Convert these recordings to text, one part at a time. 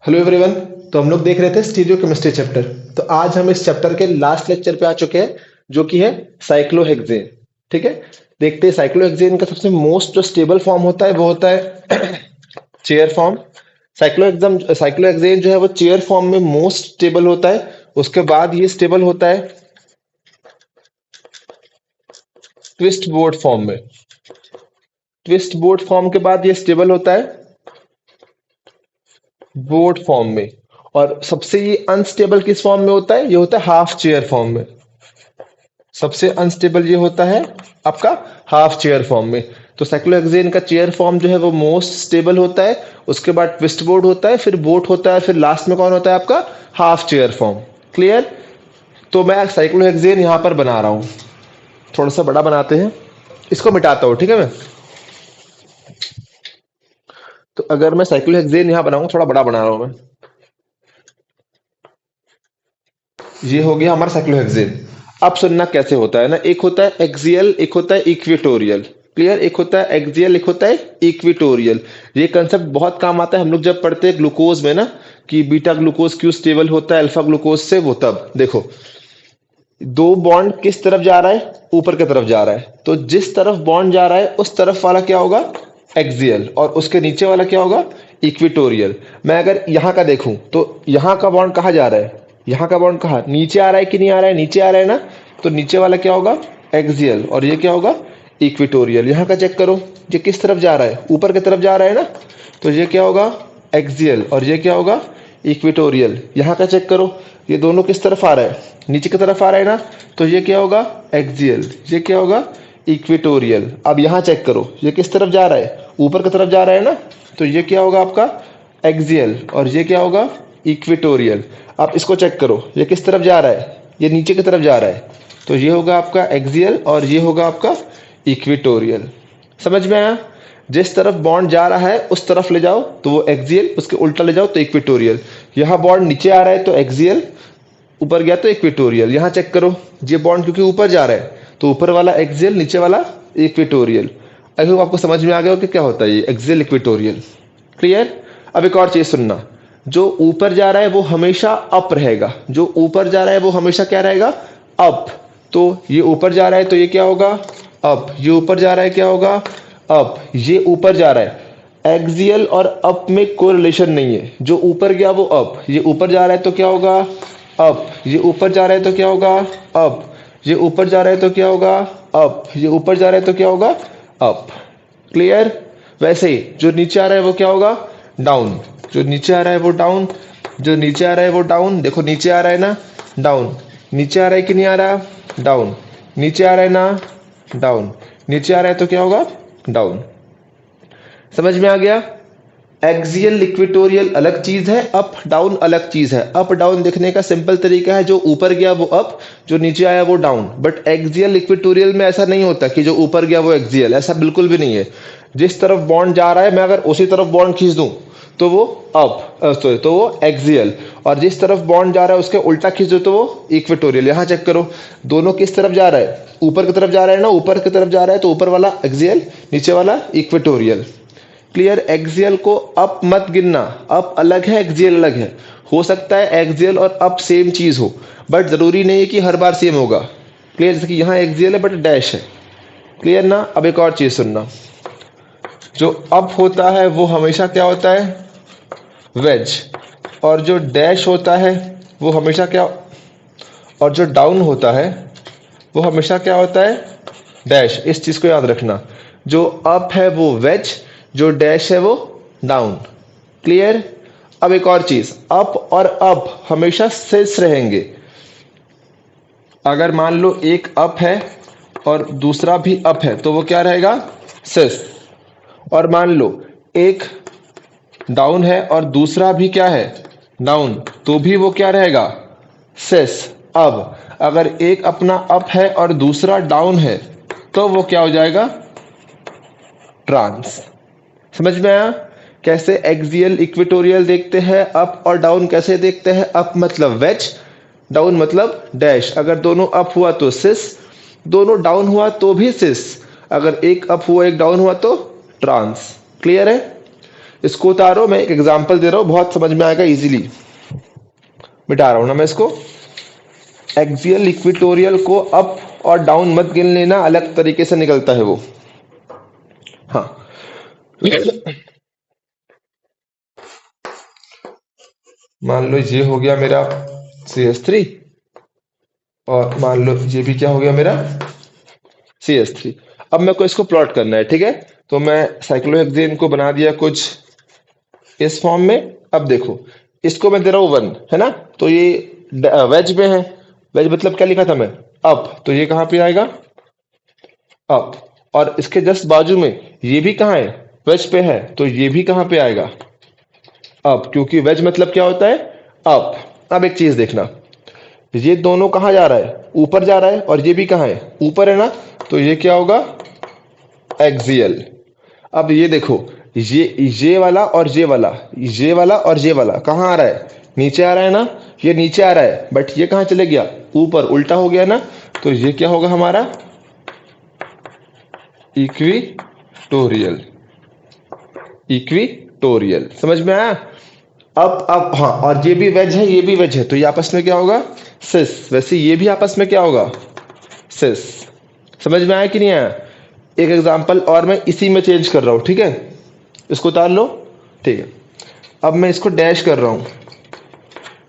Hello everyone. तो हम लोग देख रहे थे स्टीरियो केमिस्ट्री चैप्टर। तो आज हम इस चैप्टर के लास्ट लेक्चर पे आ चुके हैं, जो कि है साइक्लोहेक्सेन। ठीक है, देखते हैं साइक्लोहेक्सेन का सबसे मोस्ट जो स्टेबल फॉर्म होता है वो होता है चेयर फॉर्म। साइक्लोहेक्सेन जो है वो चेयर फॉर्म में मोस्ट स्टेबल होता है। उसके बाद ये स्टेबल होता है ट्विस्ट बोर्ड फॉर्म में। ट्विस्ट बोर्ड फॉर्म के बाद ये स्टेबल होता है बोर्ड फॉर्म में। और सबसे ये अनस्टेबल किस फॉर्म में होता है? ये होता है हाफ चेयर फॉर्म में। सबसे अनस्टेबल ये होता है आपका हाफ चेयर फॉर्म में। तो साइक्लोहेक्सेन का चेयर फॉर्म जो है वो मोस्ट स्टेबल होता है, उसके बाद ट्विस्ट बोर्ड होता है, फिर बोट होता है, फिर लास्ट में कौन होता है आपका हाफ चेयर फॉर्म। क्लियर? तो मैं साइक्लोहेक्सेन यहां पर बना रहा हूं, थोड़ा सा बड़ा बनाते हैं, इसको मिटाता हूं। ठीक है, मैं तो अगर मैं साइक्लोहेक्सेन यहां बनाऊंगा, थोड़ा बड़ा बना रहा हूं मैं। ये हो गया हमारा साइक्लोहेक्सेन। अब सुनना कैसे होता है ना, एक होता है एक्सियल, एक होता है इक्वेटोरियल। क्लियर? एक होता है एक्सियल, एक होता है इक्वेटोरियल। ये कंसेप्ट बहुत काम आता है हम लोग जब पढ़ते हैं ग्लूकोज में ना, कि बीटा ग्लूकोज क्यों स्टेबल होता है अल्फा ग्लूकोज से। वो तब देखो दो बॉन्ड किस तरफ जा रहा है, ऊपर की तरफ जा रहा है, तो जिस तरफ बॉन्ड जा रहा है उस तरफ वाला क्या होगा? एक्सियल। और उसके नीचे वाला क्या होगा? इक्वेटोरियल। मैं अगर यहाँ का देखूं तो यहाँ का बॉन्ड कहाँ जा रहा है? यहाँ का बॉन्ड कहाँ, नीचे आ रहा है कि नहीं आ रहा है? नीचे आ रहा है ना, तो नीचे वाला क्या होगा? एक्सियल। और ये क्या होगा? इक्वेटोरियल। यहाँ का चेक करो, ये किस तरफ जा रहा है? ऊपर की तरफ जा रहा है ना, तो ये क्या होगा? एक्सियल। और ये क्या होगा? इक्वेटोरियल। यहाँ का चेक करो, ये दोनों किस तरफ आ रहा है? नीचे की तरफ आ रहा है ना, तो ये क्या होगा? एक्सियल। ये क्या होगा? इक्वेटोरियल। अब यहाँ चेक करो, ये किस तरफ जा रहा है? ऊपर की तरफ जा रहा है ना, तो ये क्या होगा आपका? एक्सियल। और ये क्या होगा? इक्वेटोरियल। आप इसको चेक करो, ये किस तरफ जा रहा है? ये नीचे की तरफ जा रहा है, तो ये होगा आपका एक्सियल और ये होगा आपका इक्वेटोरियल। समझ में आया? जिस तरफ बॉन्ड जा रहा है उस तरफ ले जाओ तो वो एक्सियल, उसके उल्टा ले जाओ तो इक्वेटोरियल। यहाँ बॉन्ड नीचे आ रहा है तो एक्सियल, ऊपर गया तो इक्वेटोरियल। यहाँ चेक करो, ये बॉन्ड क्योंकि ऊपर जा रहा है तो ऊपर वाला एक्सियल, नीचे वाला इक्वेटोरियल। आई होप आपको समझ में आ गया हो कि क्या होता है ये एक्सियल इक्वेटोरियल। क्लियर? अब एक और चीज सुनना, जो ऊपर जा रहा है वो हमेशा अप रहेगा। जो ऊपर जा रहा है वो हमेशा क्या रहेगा? अप। तो ये ऊपर जा रहा है तो ये क्या होगा? अप। ये ऊपर जा रहा है, क्या होगा? अप। ये ऊपर जा रहा है, एक्सियल और अप में कोई रिलेशन नहीं है। जो ऊपर गया वो अप, ये ऊपर जा रहा है तो क्या होगा? अप। ये ऊपर जा रहा है तो क्या होगा? अप। ये ऊपर जा रहा है तो क्या होगा? अप। ये ऊपर जा रहा है तो क्या होगा? अप। क्लियर? वैसे ही जो नीचे आ रहा है वो क्या होगा? डाउन। जो नीचे आ रहा है वो डाउन। जो नीचे आ रहा है वो डाउन। देखो नीचे आ रहा है ना, डाउन। नीचे आ रहा है कि नहीं आ रहा? डाउन। नीचे आ रहा है ना, डाउन। नीचे आ रहा है तो क्या होगा? डाउन। समझ में आ गया? एक्सियल इक्वेटोरियल अलग चीज है, अप डाउन अलग चीज है। अप डाउन देखने का सिंपल तरीका है, जो ऊपर गया वो अप, जो नीचे आया वो डाउन। बट एक्सियल इक्वेटोरियल में ऐसा नहीं होता कि जो ऊपर गया वो एक्सियल, ऐसा बिल्कुल भी नहीं है। जिस तरफ बॉन्ड जा रहा है मैं अगर उसी तरफ बॉन्ड खींच दूं तो वो अप, सॉरी, तो वो एक्सियल। और जिस तरफ बॉन्ड जा रहा है उसके उल्टा खींच दो तो वो इक्वेटोरियल। यहाँ चेक करो, दोनों किस तरफ जा रहा है? ऊपर की तरफ जा रहा है ना, ऊपर की तरफ जा रहा है तो ऊपर वाला एक्सियल, नीचे वाला इक्वेटोरियल। क्लियर? एक्सियल को अप मत गिनना, अप अलग है, एक्सियल अलग है। हो सकता है एक्सियल और अप सेम चीज हो, बट जरूरी नहीं है कि हर बार सेम होगा। क्लियर? जैसे कि यहाँ एक्सियल है बट डैश है। क्लियर ना? अब एक और चीज सुनना, जो अप होता है वो हमेशा क्या होता है? वेज। और जो डैश होता है वो हमेशा क्या, और जो डाउन होता है वो हमेशा क्या होता है? डैश। इस चीज को याद रखना, जो अप है वो वेज, जो डैश है वो डाउन। क्लियर? अब एक और चीज, अप और अप हमेशा सिस रहेंगे। अगर मान लो एक अप है और दूसरा भी अप है तो वो क्या रहेगा? सिस। और मान लो एक डाउन है और दूसरा भी क्या है? डाउन, तो भी वो क्या रहेगा? सिस। अब अगर एक अपना अप है और दूसरा डाउन है तो वो क्या हो जाएगा? ट्रांस। समझ में आया? कैसे एक्सियल इक्वेटोरियल देखते हैं, अप और डाउन कैसे देखते हैं? अप मतलब वेज, डाउन मतलब डैश। अगर दोनों अप हुआ तो सिस, दोनों डाउन हुआ तो भी सिस। अगर एक अप हुआ एक डाउन हुआ तो ट्रांस। क्लियर है? इसको उतारो, मैं एक एग्जांपल दे रहा हूं, बहुत समझ में आएगा इजीली। मिटा रहा हूं ना मैं इसको। एक्सियल इक्वेटोरियल को अप और डाउन मत गिन लेना, अलग तरीके से निकलता है वो। हाँ, मान लो ये हो गया मेरा CH3, और मान लो ये भी क्या हो गया मेरा CH3। अब मेरे को इसको प्लॉट करना है, ठीक है। तो मैं साइक्लोहेक्सेन को बना दिया कुछ इस फॉर्म में। अब देखो, इसको मैं दे रहा हूं 1, है ना। तो ये वेज में है। वेज मतलब क्या लिखा था मैं, अप, तो ये कहां पे आएगा, अप। और इसके जस्ट बाजू में ये भी कहां है, वेज पे है, तो ये भी कहां पे आएगा, अप, क्योंकि वेज मतलब क्या होता है, अप। अब एक चीज देखना, ये दोनों कहां जा रहा है, ऊपर जा रहा है, और ये भी कहां है, ऊपर है ना। तो ये क्या होगा, एक्सियल। अब ये देखो, ये वाला और ये वाला, ये वाला और ये वाला कहाँ आ रहा है, नीचे आ रहा है ना। ये नीचे आ रहा है, बट ये कहाँ चले गया, ऊपर, उल्टा हो गया ना। तो ये क्या होगा हमारा, इक्विटोरियल। इक्विटोरियल, समझ में आया। अब हाँ, और ये भी वेज है, ये भी वेज है, तो ये आपस में क्या होगा, सिस। वैसे ये भी आपस में क्या होगा, सिस। समझ में आया कि नहीं आया। एक एग्जांपल और मैं इसी में चेंज कर रहा हूं, ठीक है। इसको उतार लो, ठीक है। अब मैं इसको डैश कर रहा हूं,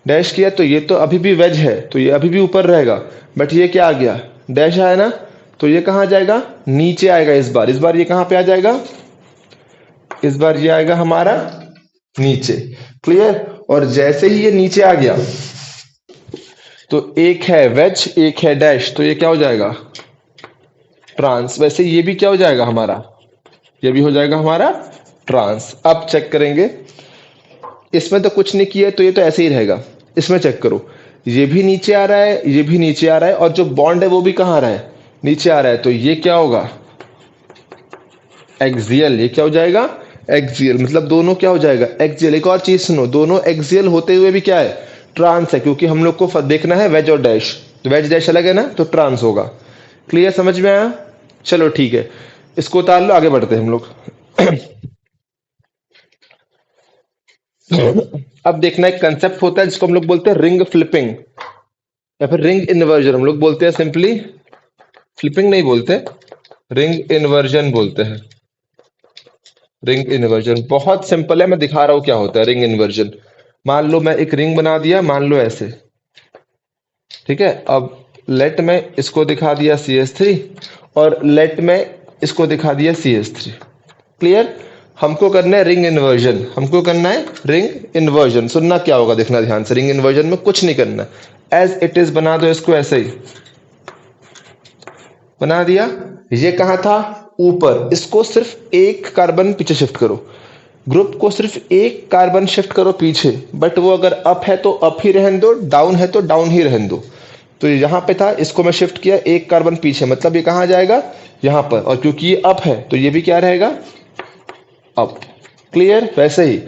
डैश किया तो ये तो अभी भी वेज है, तो ये अभी भी ऊपर रहेगा। बट ये क्या आ गया, डैश आया ना, तो ये कहां जाएगा, नीचे आएगा। इस बार ये कहां पे आ जाएगा, इस बार ये आएगा हमारा नीचे। क्लियर। और जैसे ही ये नीचे आ गया, तो एक है वेज, एक है डैश, तो ये क्या हो जाएगा, ट्रांस। वैसे ये भी क्या हो जाएगा हमारा, ये भी हो जाएगा हमारा ट्रांस। अब चेक करेंगे, इसमें तो कुछ नहीं किया, तो ये तो ऐसे ही रहेगा। इसमें चेक करो, ये भी नीचे आ रहा है, ये भी नीचे आ रहा है, और जो बॉन्ड है वो भी कहाँ आ रहा है, नीचे आ रहा है। तो ये क्या होगा, एक्सियल। ये क्या हो जाएगा, एक्सियल। मतलब दोनों क्या हो जाएगा, एक्सियल। एक और चीज सुनो, दोनों एक्सियल होते हुए भी क्या है, ट्रांस है, क्योंकि हम लोग को देखना है वेज और डैश। तो वेज डैश अलग है ना, तो ट्रांस होगा। क्लियर, समझ में आया। चलो ठीक है, इसको उतार लो, आगे बढ़ते हैं हम लोग। अब देखना, एक कंसेप्ट होता है जिसको हम लोग बोलते हैं रिंग फ्लिपिंग, या फिर रिंग इन्वर्जन। हम लोग बोलते हैं सिंपली, फ्लिपिंग नहीं बोलते, रिंग इन्वर्जन बोलते हैं। रिंग इन्वर्जन बहुत सिंपल है, मैं दिखा रहा हूं क्या होता है रिंग इन्वर्जन। मान लो मैं एक रिंग बना दिया, मान लो ऐसे, ठीक है। अब लेट में इसको दिखा दिया CH3, और लेट में इसको दिखा दिया CH3। क्लियर। हमको करना है रिंग इन्वर्जन, हमको करना है रिंग इन्वर्जन। सुनना क्या होगा, देखना ध्यान से। रिंग इन्वर्जन में कुछ नहीं करना, एज इट इज बना दो इसको, ऐसे ही बना दिया। ये कहां था, ऊपर। इसको सिर्फ एक कार्बन पीछे शिफ्ट करो, ग्रुप को सिर्फ एक कार्बन शिफ्ट करो पीछे। बट वो अगर अप है तो अप ही रहने दो, डाउन है तो डाउन ही रहने दो। तो यहां पे था, इसको मैं शिफ्ट किया एक कार्बन पीछे, मतलब ये कहां जाएगा, यहां पर। और क्योंकि ये अप है, तो ये भी क्या रहेगा, अप। क्लियर। वैसे ही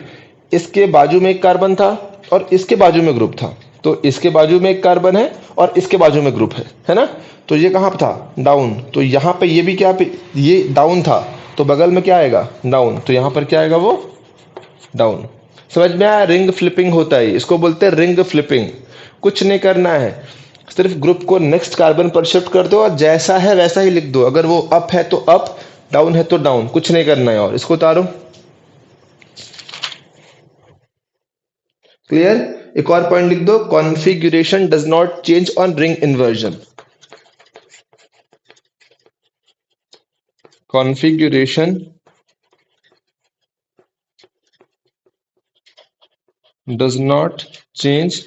इसके बाजू में एक कार्बन था, और इसके बाजू में ग्रुप था। तो इसके बाजू में एक कार्बन है, और इसके बाजू में ग्रुप है ना। तो ये कहां था, डाउन। तो यहां पे ये भी क्या पे, ये डाउन था, तो बगल में क्या आएगा, डाउन। तो यहां पर क्या आएगा, वो डाउन। समझ में आया। रिंग फ्लिपिंग होता है, इसको बोलते हैं रिंग फ्लिपिंग। कुछ नहीं करना है, सिर्फ ग्रुप को नेक्स्ट कार्बन पर शिफ्ट कर दो, और जैसा है वैसा ही लिख दो। अगर वो अप है तो अप, डाउन है तो डाउन, कुछ नहीं करना है। और इसको उतारो। क्लियर। एक और पॉइंट लिख दो, configuration does not change on ring inversion. Configuration does not change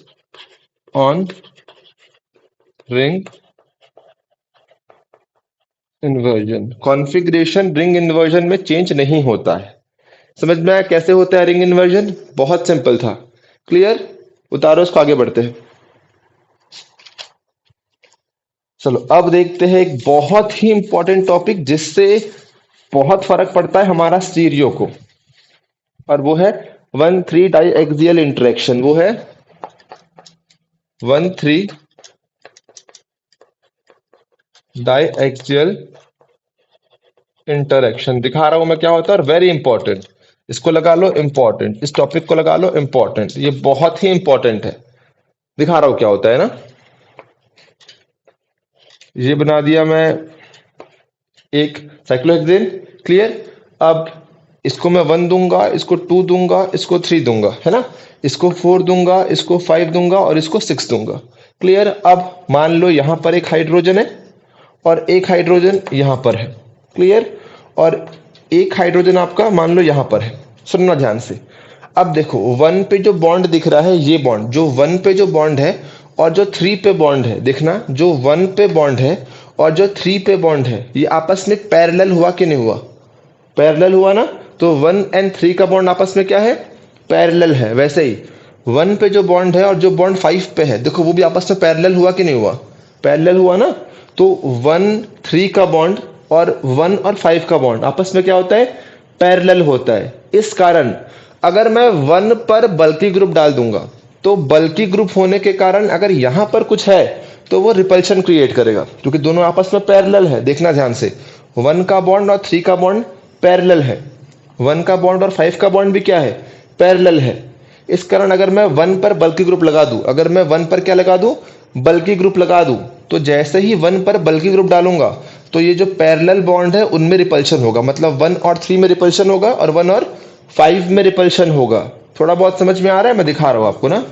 on ring inversion. Configuration ring inversion में चेंज नहीं होता है। समझ में आया कैसे होता है रिंग इन्वर्जन, बहुत सिंपल था। क्लियर। उतारो इसको, आगे बढ़ते हैं। चलो अब देखते हैं एक बहुत ही इंपॉर्टेंट टॉपिक, जिससे बहुत फर्क पड़ता है हमारा स्टीरियो को, और वो है 1,3 डाई एक्सियल इंटरेक्शन। वो है 1,3 डाई एक्सियल इंटरेक्शन। दिखा रहा हूं मैं क्या होता है, और वेरी इंपॉर्टेंट। इसको लगा लो इंपॉर्टेंट, इस टॉपिक को लगा लो इंपॉर्टेंट, ये बहुत ही इंपॉर्टेंट है। दिखा रहा हूं क्या होता है ना। ये बना दिया मैं एक साइक्लोहेक्सेन। क्लियर। अब इसको मैं 1 दूंगा, इसको 2 दूंगा, इसको 3 दूंगा, है ना। इसको 4 दूंगा, इसको 5 दूंगा और इसको 6 दूंगा। क्लियर। अब मान लो यहां पर एक हाइड्रोजन है और एक हाइड्रोजन यहां पर है। क्लियर। और एक हाइड्रोजन आपका मान लो यहां पर है। सुनना ध्यान से। अब देखो 1 पे जो बॉन्ड दिख रहा है, ये बॉन्ड जो 1 पे जो बॉन्ड है और जो 3 पे बॉन्ड है, देखना जो 1 पे बॉन्ड है और जो 3 पे बॉन्ड है, ये आपस में पैरेलल हुआ कि नहीं हुआ? पैरेलल हुआ ना। तो 1 एंड 3 का बॉन्ड आपस में क्या है? पैरेलल है। वैसे ही 1 पे जो बॉन्ड है और जो बॉन्ड 5 पे है, देखो वो भी आपस में पैरेलल हुआ कि नहीं हुआ? पैरेलल हुआ ना। तो 1 3 का बॉन्ड और 1 और 5 का बॉन्ड आपस में क्या होता है? पैरेलल होता है। इस कारण अगर मैं 1 पर बल्की ग्रुप डाल दूंगा, तो बल्की ग्रुप होने के कारण अगर यहां पर कुछ है तो वो रिपल्शन क्रिएट करेगा, क्योंकि दोनों आपस में पैरेलल है। देखना ध्यान से, 1 का बॉन्ड और 3 का बॉन्ड पैरेलल है। 1 का बॉन्ड और 5 का बॉन्ड भी क्या है? पैरेलल है। इस कारण अगर मैं 1 पर बल्की ग्रुप लगा दूं, अगर मैं 1 पर क्या लगा दूं? बल्की ग्रुप लगा दूं, तो जैसे ही 1 पर बल्की ग्रुप डालूंगा तो ये जो पैरेलल बॉन्ड है उनमें रिपल्शन होगा। मतलब 1 और 3 में रिपल्शन होगा और 1 और 5 में रिपल्शन होगा। थोड़ा बहुत समझ में आ रहा है? मैं दिखा रहा हूं आपको ना।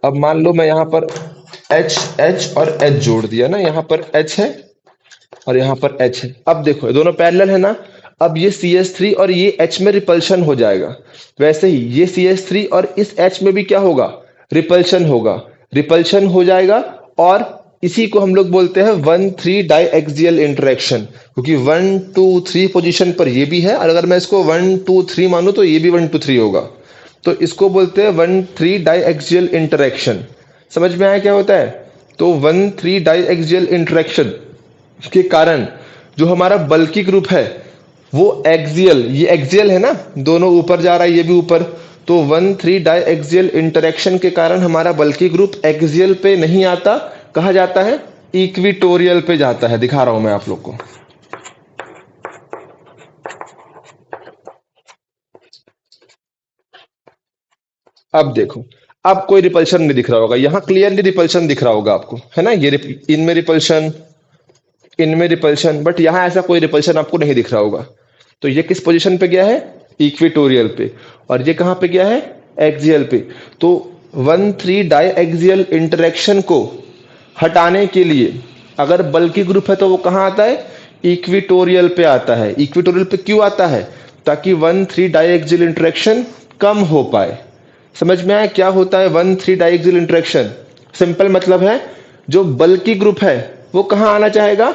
अब मान लो मैं यहां पर H H और H जोड़ दिया ना, यहां पर H है और यहां पर H है। अब देखो ये दोनों पैरेलल है ना। अब ये CH3 और ये H में रिपल्शन हो जाएगा। वैसे ही ये CH3 और इस H में भी क्या होगा? रिपल्शन होगा। रिपल्शन हो जाएगा और इसी को हम लोग बोलते हैं 1,3 डाइएक्सियल इंटरेक्शन, क्योंकि 1 2 3 पोजीशन पर ये भी है और अगर मैं इसको 1 2 3 मानूं तो ये भी 1 2 3 होगा। तो इसको बोलते हैं 1,3 डाइएक्सियल इंटरेक्शन। समझ में आया क्या होता है? तो 1,3 डाइएक्सियल इंटरेक्शन के कारण जो हमारा बल्की ग्रुप है वो एक्सियल, ये एक्सियल है ना, दोनों ऊपर जा रहा है, ये भी ऊपर। तो 1,3 डाइएक्सियल इंटरेक्शन के कारण हमारा बल्की ग्रुप एक्सियल पे नहीं आता, कहा जाता है इक्विटोरियल पे जाता है। दिखा रहा हूं मैं आप लोग को। अब देखो, अब कोई रिपल्शन नहीं दिख रहा होगा, यहां क्लियरली रिपल्शन दिख रहा होगा आपको, है ना। ये इनमें रिपल्शन, इनमें रिपल्शन, बट यहां ऐसा कोई रिपल्शन आपको नहीं दिख रहा होगा। तो ये किस पोजीशन पे गया है? इक्विटोरियल पे। और ये कहां पे गया है? एक्सियल पे। तो 1,3 डाइएक्सियल इंटरेक्शन को हटाने के लिए अगर बल्की ग्रुप है तो वो कहां आता है? इक्विटोरियल पे आता है। इक्विटोरियल पे क्यों आता है? ताकि 1,3 डाइएक्सियल इंटरेक्शन कम हो पाए। समझ में आया क्या होता है 1,3 डाइएक्सियल इंटरेक्शन? सिंपल मतलब है, जो बल्की ग्रुप है वो कहां आना चाहेगा?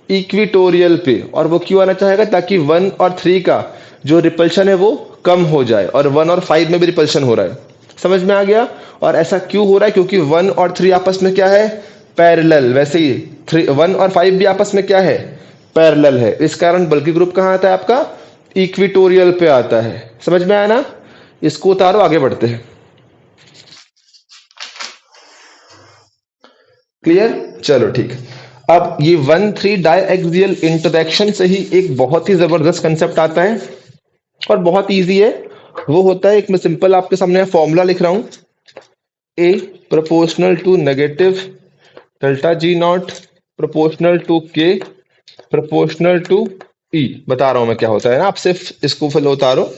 इक्विटोरियल पे। और वो क्यों आना चाहेगा? ताकि 1 और 3 का जो रिपल्शन है वो कम हो जाए, और 1 और 5 में भी रिपल्शन हो रहा है। समझ में आ गया? और ऐसा क्यों हो रहा है? क्योंकि 1 और 3 आपस में क्या है? पैरेलल। वैसे ही 1 और 5 भी आपस में क्या है? पैरेलल है। इस कारण बल्की ग्रुप कहां आता है आपका? इक्विटोरियल पे आता है। समझ में आया ना? इसको उतारो, आगे बढ़ते हैं। क्लियर? चलो ठीक है। अब ये 1,3 डाइएक्सियल इंटरेक्शन से ही एक बहुत ही जबरदस्त कंसेप्ट आता है और बहुत इजी है। वो होता है, एक मैं सिंपल आपके सामने फॉर्मूला लिख रहा हूं, A proportional to negative delta G naught proportional to K proportional to E. बता रहा हूं मैं क्या होता है ना, आप सिर्फ इसको फिर उतारो,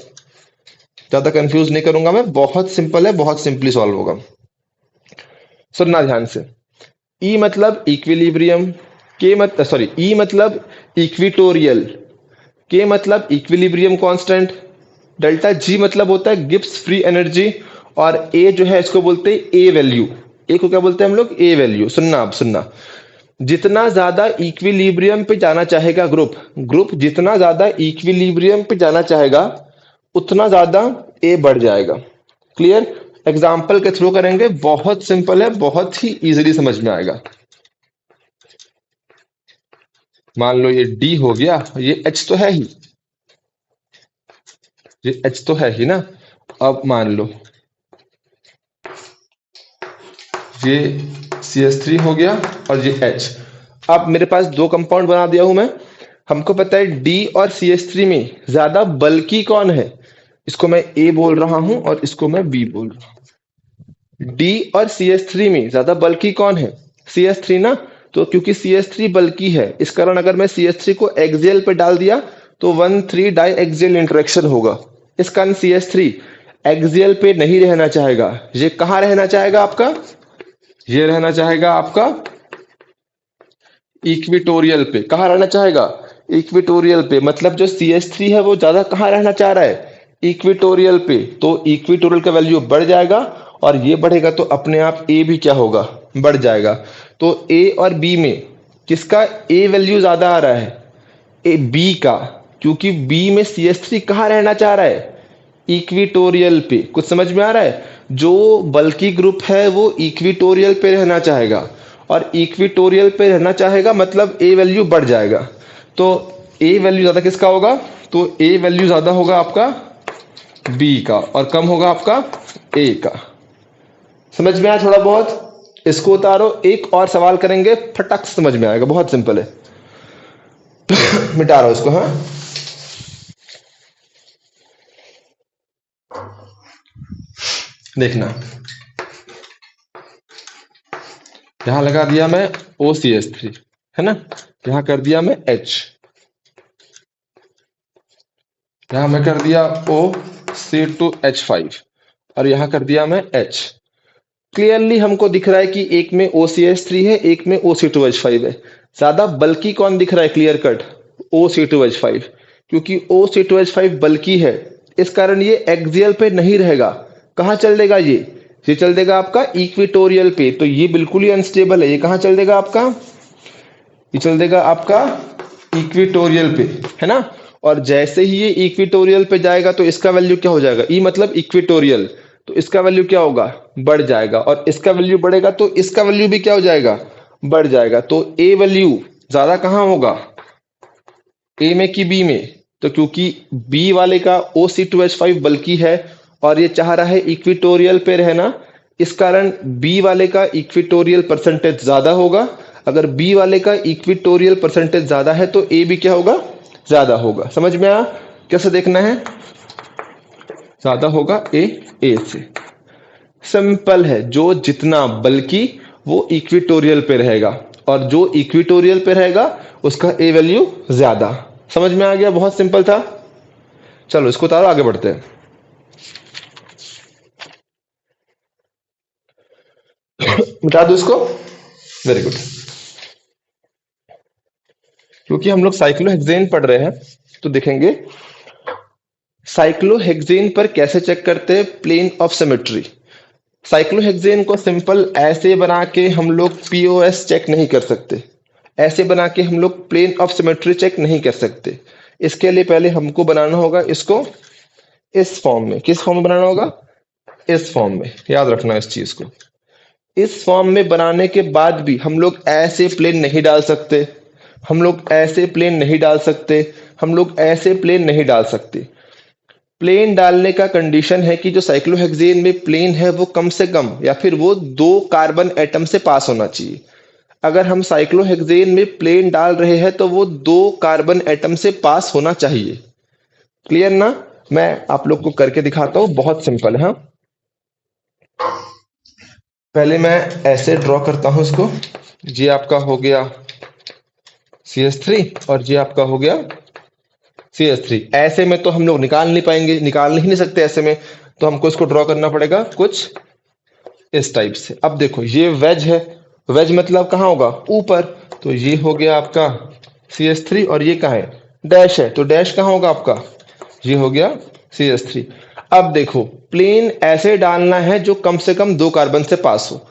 ज्यादा कंफ्यूज नहीं करूंगा मैं, बहुत सिंपल है, बहुत सिंपली सॉल्व होगा। सुनना ध्यान से। ई मतलब इक्विलिब्रियम, के मत सॉरी ई मतलब इक्विटोरियल, के मतलब इक्विलिब्रियम कांस्टेंट, डेल्टा जी मतलब होता है गिब्स फ्री एनर्जी, और ए जो है इसको बोलते हैं ए वैल्यू। ए को क्या बोलते हैं हम लोग? ए वैल्यू। सुनना, आप सुनना, जितना ज्यादा इक्विलिब्रियम पे जाना चाहेगा ग्रुप, ग्रुप जितना ज्यादा इक्विलिब्रियम पे जाना चाहेगा उतना ज्यादा ए बढ़ जाएगा। क्लियर? एग्जाम्पल के थ्रू करेंगे, बहुत सिंपल है, बहुत ही इजीली समझ में आएगा। मान लो ये डी हो गया, ये एच तो है ही, ये एच तो है ही ना। अब मान लो ये CH3 हो गया और ये H। अब मेरे पास दो कंपाउंड बना दिया हूं मैं। हमको पता है डी और CH3 में ज्यादा बल्कि कौन है। इसको मैं ए बोल रहा हूं और इसको मैं बी बोल रहा हूं। डी और CH3 में ज्यादा बल्कि कौन है, CH3 ना। तो क्योंकि CH3 बल्कि है, इस कारण अगर मैं CH3 को एक्सियल पे डाल दिया तो 1,3 डाई एक्सियल इंटरेक्शन होगा। इस कारण CH3 एक्सियल पे नहीं रहना चाहेगा। ये कहां रहना चाहेगा आपका, ये रहना चाहेगा आपका इक्विटोरियल पे। कहाँ रहना चाहेगा, इक्विटोरियल पे। मतलब जो CH3 है वो ज्यादा कहाँ रहना चाह रहा है, इक्विटोरियल पे। तो इक्विटोरियल का वैल्यू बढ़ जाएगा और ये बढ़ेगा तो अपने आप ए भी क्या होगा, बढ़ जाएगा। तो ए और बी में किसका ए वैल्यू ज्यादा आ रहा है, ए बी का। क्योंकि बी में CH3 कहाँ रहना चाह रहा है, इक्विटोरियल पे। कुछ समझ में आ रहा है, जो बल्कि ग्रुप है वो इक्विटोरियल पे रहना चाहेगा और इक्विटोरियल पे रहना चाहेगा मतलब ए वैल्यू बढ़ जाएगा। तो ए वैल्यू ज्यादा किसका होगा, तो ए वैल्यू ज्यादा होगा आपका बी का और कम होगा आपका ए का। समझ में आया थोड़ा बहुत, इसको उतारो। एक और सवाल करेंगे, फटक से समझ में आएगा, बहुत सिंपल है। मिटा रहा हूं इसको। हाँ, देखना, यहां लगा दिया मैं OCH3 है ना, यहां कर दिया मैं H, यहां मैं कर दिया OC2H5 और यहां कर दिया मैं H। क्लियरली हमको दिख रहा है कि एक में OCH3 है, एक में OC2H5 है। ज्यादा बल्कि कौन दिख रहा है, क्लियर कट OC2H5। क्योंकि OC2H5 बल्कि है, इस कारण ये एक्सियल पे नहीं रहेगा। कहां चल देगा ये चल देगा आपका इक्विटोरियल पे। तो ये बिल्कुल ही अनस्टेबल है। ये कहां चल देगा आपका, ये चल देगा आपका इक्विटोरियल पे, है ना। और जैसे ही ये इक्विटोरियल पे जाएगा तो इसका वैल्यू क्या हो जाएगा, ई मतलब इक्विटोरियल। तो इसका वैल्यू क्या होगा, बढ़ जाएगा। और इसका वैल्यू बढ़ेगा तो इसका वैल्यू भी क्या हो जाएगा, बढ़ जाएगा। तो ए वैल्यू ज्यादा कहां होगा, ए में कि बी में। तो क्योंकि बी वाले का OC2H5 बल्कि है और ये चाह रहा है इक्विटोरियल पे रहना, इस कारण बी वाले का इक्विटोरियल परसेंटेज ज्यादा होगा। अगर बी वाले का इक्विटोरियल परसेंटेज ज्यादा है तो ए भी क्या होगा, ज्यादा होगा। समझ में आया, कैसे देखना है, ज्यादा होगा ए से। सिंपल है, जो जितना बल्कि वो इक्विटोरियल पे रहेगा और जो इक्विटोरियल पे रहेगा उसका ए वैल्यू ज्यादा। समझ में आ गया, बहुत सिंपल था। चलो इसको उतारो, आगे बढ़ते हैं। मिटा दो इसको, वेरी गुड। क्योंकि हम लोग साइक्लोहेक्सेन पढ़ रहे हैं तो देखेंगे साइक्लोहेक्सेन पर कैसे चेक करते हैं प्लेन ऑफ सिमेट्री। साइक्लोहेक्सेन को सिंपल ऐसे बना के हम लोग POS चेक नहीं कर सकते, ऐसे बना के हम लोग प्लेन ऑफ सिमेट्री चेक नहीं कर सकते। इसके लिए पहले हमको बनाना होगा इसको इस फॉर्म में। किस फॉर्म में बनाना होगा, इस फॉर्म में। याद रखना इस चीज को। इस फॉर्म में बनाने के बाद भी हम लोग ऐसे प्लेन नहीं डाल सकते, हम लोग ऐसे प्लेन नहीं डाल सकते, हम लोग ऐसे प्लेन नहीं डाल सकते। प्लेन डालने का कंडीशन है कि जो साइक्लोहेक्सेन में प्लेन है वो कम से कम या फिर वो 2 कार्बन एटम से पास होना चाहिए। अगर हम साइक्लोहेक्सेन में प्लेन डाल रहे हैं तो वो 2 कार्बन एटम से पास होना चाहिए। क्लियर ना, मैं आप लोग को करके दिखाता हूं, बहुत सिंपल है। पहले मैं ऐसे ड्रॉ करता हूं इसको। ये आपका हो गया CH3 और ये आपका हो गया CH3। ऐसे में तो हम लोग निकाल नहीं पाएंगे, निकाल ही नहीं सकते ऐसे में, तो हमको इसको ड्रॉ करना पड़ेगा कुछ इस टाइप से। अब देखो ये वेज है, वेज मतलब कहाँ होगा, ऊपर। तो ये हो गया आपका CH3 और ये कहाँ है, डैश है। तो डैश कहाँ होगा आपका, ये हो गया CH3। अब देखो प्लेन ऐसे डालना है जो कम से कम 2 कार्बन से पास हो।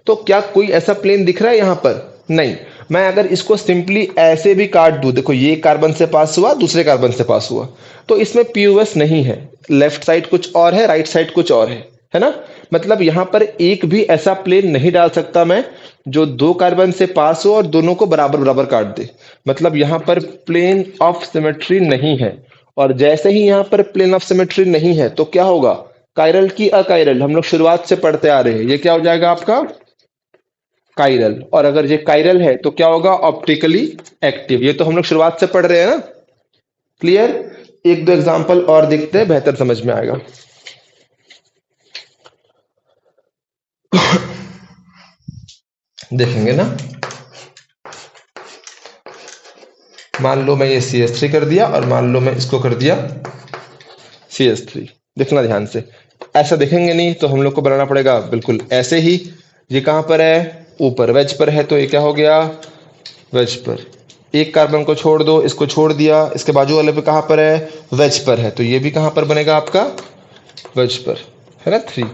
तो क्या कोई ऐसा प्लेन दिख रहा है यहां पर, नहीं। मैं अगर इसको सिंपली ऐसे भी काट दूं, देखो ये कार्बन से पास हुआ, दूसरे कार्बन से पास हुआ, तो इसमें POS नहीं है। लेफ्ट साइड कुछ और है, राइट साइड कुछ और है ना। मतलब यहां पर एक भी ऐसा प्लेन नहीं डाल सकता मैं जो 2 कार्बन से पास हो और दोनों को बराबर बराबर काट दे। मतलब यहां पर प्लेन ऑफ सिमेट्री नहीं है। और जैसे ही यहां पर प्लेन ऑफ सिमेट्री नहीं है तो क्या होगा, कायरल की अकायरल। हम लोग शुरुआत से पढ़ते आ रहे हैं, ये क्या हो जाएगा आपका कायरल, और अगर ये कायरल है तो क्या होगा, ऑप्टिकली एक्टिव। ये तो हम लोग शुरुआत से पढ़ रहे हैं ना, क्लियर। एक दो एग्जांपल और देखते हैं, बेहतर समझ में आएगा। देखेंगे ना, मान लो मैं ये CH3 कर दिया और मान लो मैं इसको कर दिया CH3। देखना ध्यान से, ऐसा देखेंगे नहीं तो हम लोग को बनाना पड़ेगा बिल्कुल ऐसे ही। ये कहां पर है, ऊपर वेज पर है, तो ये क्या हो गया, वेज पर। एक कार्बन को छोड़ दो, इसको छोड़ दिया, इसके बाजू वाले पे कहां पर है, वेज पर है, तो ये भी कहां पर बनेगा आपका, वेज पर, है ना 3।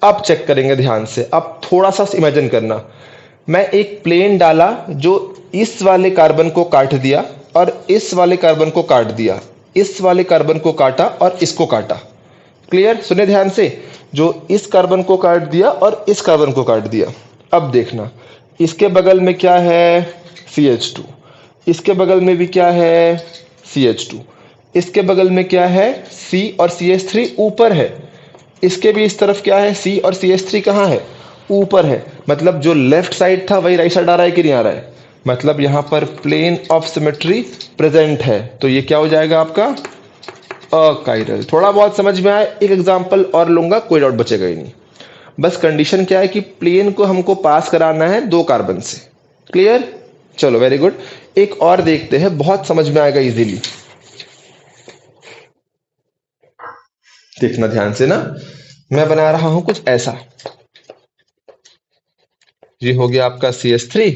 अब चेक करेंगे ध्यान से, अब थोड़ा सा इमेजिन करना। मैं एक प्लेन डाला जो इस वाले कार्बन को काट दिया और इस वाले कार्बन को काट दिया, इस वाले कार्बन को काटा और इसको काटा। क्लियर, सुने ध्यान से, जो इस कार्बन को काट दिया और इस कार्बन को काट दिया। अब देखना, इसके बगल में क्या है, CH2, इसके बगल में भी क्या है, CH2, इसके बगल में क्या है, C और CH3 ऊपर है, इसके भी इस तरफ क्या है, C और CH3 कहाँ है, ऊपर है। मतलब जो लेफ्ट साइड था वही राइट साइड आ रहा है कि नहीं आ रहा है, मतलब यहां पर प्लेन ऑफ सिमेट्री प्रेजेंट है, तो ये क्या हो जाएगा आपका, अकाइरल। थोड़ा बहुत समझ में आया, एक एग्जांपल और लूंगा, कोई डाउट बचेगा ही नहीं। बस कंडीशन क्या है कि प्लेन को हमको पास कराना है दो कार्बन से। क्लियर, चलो वेरी गुड। एक और देखते हैं, बहुत समझ में आएगा इजीली, देखना ध्यान से ना। मैं बना रहा हूं कुछ ऐसा, ये हो गया आपका CH3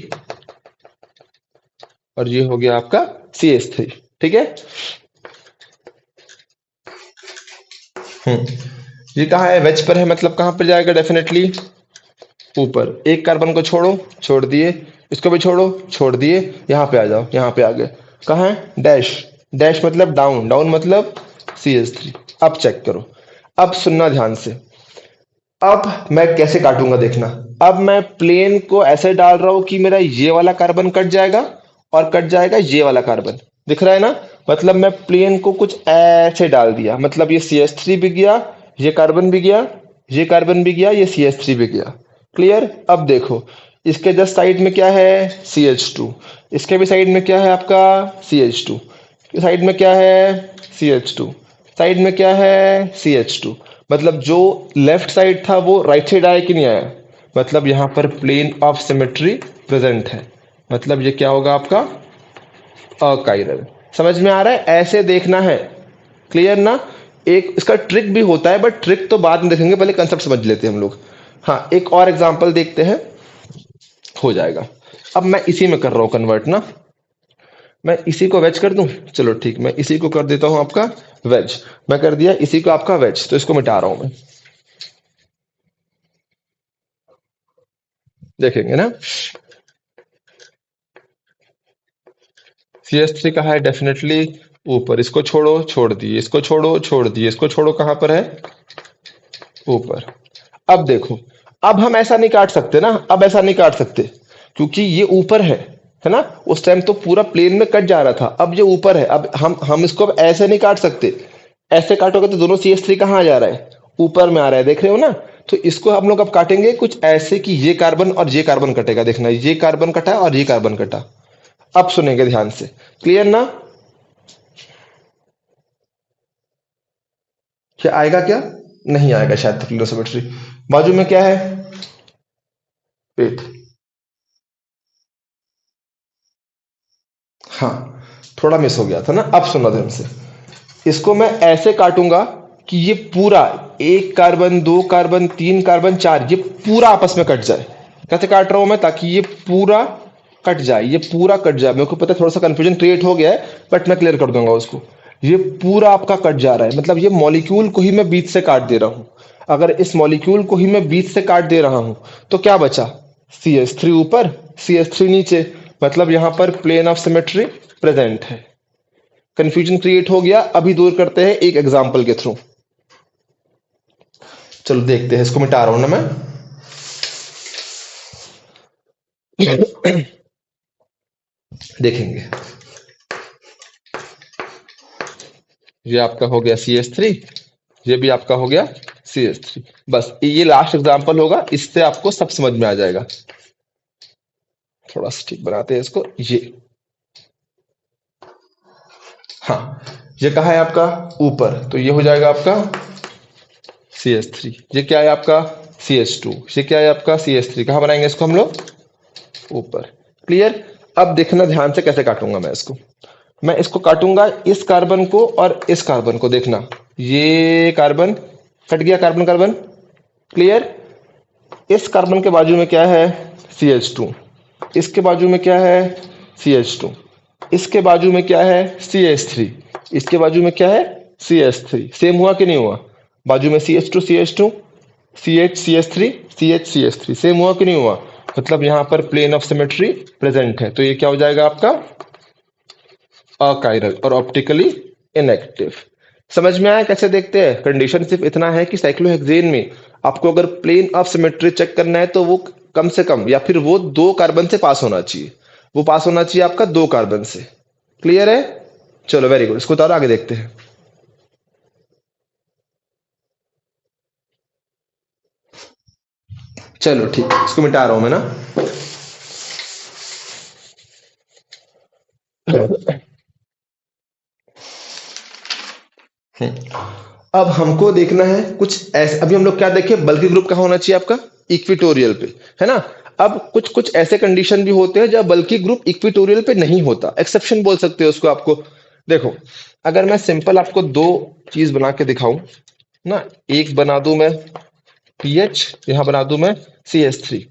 और ये हो गया आपका CH3, ठीक है। ये कहाँ है, वेज पर है, मतलब कहां पर जाएगा, डेफिनेटली ऊपर। एक कार्बन को छोड़ो, छोड़ दिए, इसको भी छोड़ो, छोड़ दिए, यहां पे आ जाओ, यहां पे आ गए, कहाँ है, डैश, डैश मतलब डाउन, डाउन मतलब CH3। अब चेक करो, अब सुनना ध्यान से, अब मैं कैसे काटूंगा देखना। अब मैं प्लेन को ऐसे डाल रहा हूं कि मेरा ये वाला कार्बन कट जाएगा और कट जाएगा ये वाला कार्बन, दिख रहा है ना। मतलब मैं प्लेन को कुछ ऐसे डाल दिया, मतलब ये CH3 भी गया, ये कार्बन भी गया, ये कार्बन भी गया, ये CH3 भी गया। क्लियर, अब देखो, इसके जस्ट साइड में क्या है, CH2, इसके भी साइड में क्या है आपका, CH2, साइड में क्या है, CH2, साइड में क्या है, CH2। मतलब जो लेफ्ट साइड था वो राइट साइड आया कि नहीं आया, मतलब यहां पर प्लेन ऑफ सिमेट्री प्रेजेंट है, मतलब ये क्या होगा आपका, अकाइरल। समझ में आ रहा है, ऐसे देखना है। क्लियर ना। एक इसका ट्रिक भी होता है, बट ट्रिक तो बाद में देखेंगे, पहले कंसेप्ट समझ लेते हैं हम लोग। हाँ, एक और एग्जांपल देखते हैं, हो जाएगा। अब मैं इसी में कर रहा हूं कन्वर्ट ना, मैं इसी को वेज कर दूं, चलो ठीक, मैं इसी को कर देता हूं आपका वेज। मैं कर दिया इसी को आपका वेज, तो इसको मिटा रहा हूं मैं, देखेंगे ना। CH3 कहाँ है, डेफिनेटली ऊपर, इसको छोड़ो, छोड़ दिए, इसको छोड़ो, छोड़ दिए, इसको छोड़ो, कहां पर है, ऊपर। अब देखो, अब हम ऐसा नहीं काट सकते ना, अब ऐसा नहीं काट सकते क्योंकि ये ऊपर है ना। उस टाइम तो पूरा प्लेन में कट जा रहा था, अब ये ऊपर है, अब हम इसको अब ऐसे नहीं काट सकते। ऐसे काटोगे तो दोनों CH3 कहाँ आ जा रहा है, ऊपर में आ रहा है, देख रहे हो ना। तो इसको हम लोग अब काटेंगे कुछ ऐसे कि ये कार्बन और ये कार्बन कटेगा, देखना ये कार्बन कटा और ये कार्बन कटा। अब सुनेंगे ध्यान से, क्लियर ना। क्या आएगा, क्या नहीं आएगा शायद, क्लोरोसिमेट्री। बाजू में क्या है, पेट। हाँ, थोड़ा मिस हो गया था ना। अब सुना ध्यान से, इसको मैं ऐसे काटूंगा कि ये पूरा, एक कार्बन, दो कार्बन, तीन कार्बन, चार, ये पूरा आपस में कट जाए। कैसे काट रहा हूं मैं, ताकि ये पूरा कट जाए, ये पूरा कट जाए। मेरे को पता है थोड़ा सा कंफ्यूजन क्रिएट हो गया है, बट मैं क्लियर कर दूंगा उसको। ये पूरा आपका कट जा रहा है, मतलब ये मॉलिक्यूल को ही मैं बीच से काट दे रहा हूं। अगर इस मॉलिक्यूल को ही मैं बीच से काट दे रहा हूं तो क्या बचा, CH3 ऊपर, CH3 नीचे, मतलब यहां पर प्लेन ऑफ सिमेट्री प्रेजेंट है। कंफ्यूजन क्रिएट हो गया, अभी दूर करते हैं एक एग्जांपल के थ्रू। चलो देखते हैं, इसको मिटा रहा हूं ना मैं। देखेंगे, ये आपका हो गया CH3, ये भी आपका हो गया CH3। बस ये लास्ट एग्जांपल होगा, इससे आपको सब समझ में आ जाएगा। थोड़ा सा ठीक बनाते हैं इसको, ये। हाँ, ये कहा है आपका ऊपर, तो ये हो जाएगा आपका CH3। ये क्या है आपका CH2। ये क्या है आपका CH3। कहाँ बनाएंगे इसको हम लोग, ऊपर। क्लियर। अब देखना ध्यान से कैसे काटूंगा मैं इसको। मैं इसको काटूंगा इस कार्बन को और इस कार्बन को, देखना ये कार्बन कट गया, कार्बन कार्बन। क्लियर। इस कार्बन के बाजू में क्या है CH2, इसके बाजू में क्या है CH2, इसके बाजू में क्या है CH3, इसके बाजू में क्या है CH3। सेम हुआ कि नहीं हुआ, बाजू में CH2 CH2 CH CH3 CH CH3, same हुआ कि नहीं हुआ। मतलब यहां पर प्लेन ऑफ सिमेट्री प्रेजेंट है, तो ये क्या हो जाएगा आपका अकायरल और ऑप्टिकली इनएक्टिव। समझ में आया कैसे देखते हैं। कंडीशन सिर्फ इतना है कि साइक्लोहेक्सेन में आपको अगर प्लेन ऑफ सिमेट्री चेक करना है तो वो कम से कम या फिर वो 2 कार्बन से पास होना चाहिए, वो पास होना चाहिए आपका 2 कार्बन से। क्लियर है। चलो वेरी गुड, इसको तो आगे देखते हैं। चलो ठीक है, इसको मिटा रहा हूं मैं ना। अब हमको देखना है कुछ ऐसे, अभी हम लोग क्या देखे, बल्कि ग्रुप कहाँ होना चाहिए आपका इक्विटोरियल पे, है ना। अब कुछ कुछ ऐसे कंडीशन भी होते हैं जब बल्कि ग्रुप इक्विटोरियल पे नहीं होता, एक्सेप्शन बोल सकते हो उसको आपको। देखो, अगर मैं सिंपल आपको 2 चीज बना के दिखाऊं ना, एक बना दूं मैं पीएच, यहां बना दूं मैं CH3,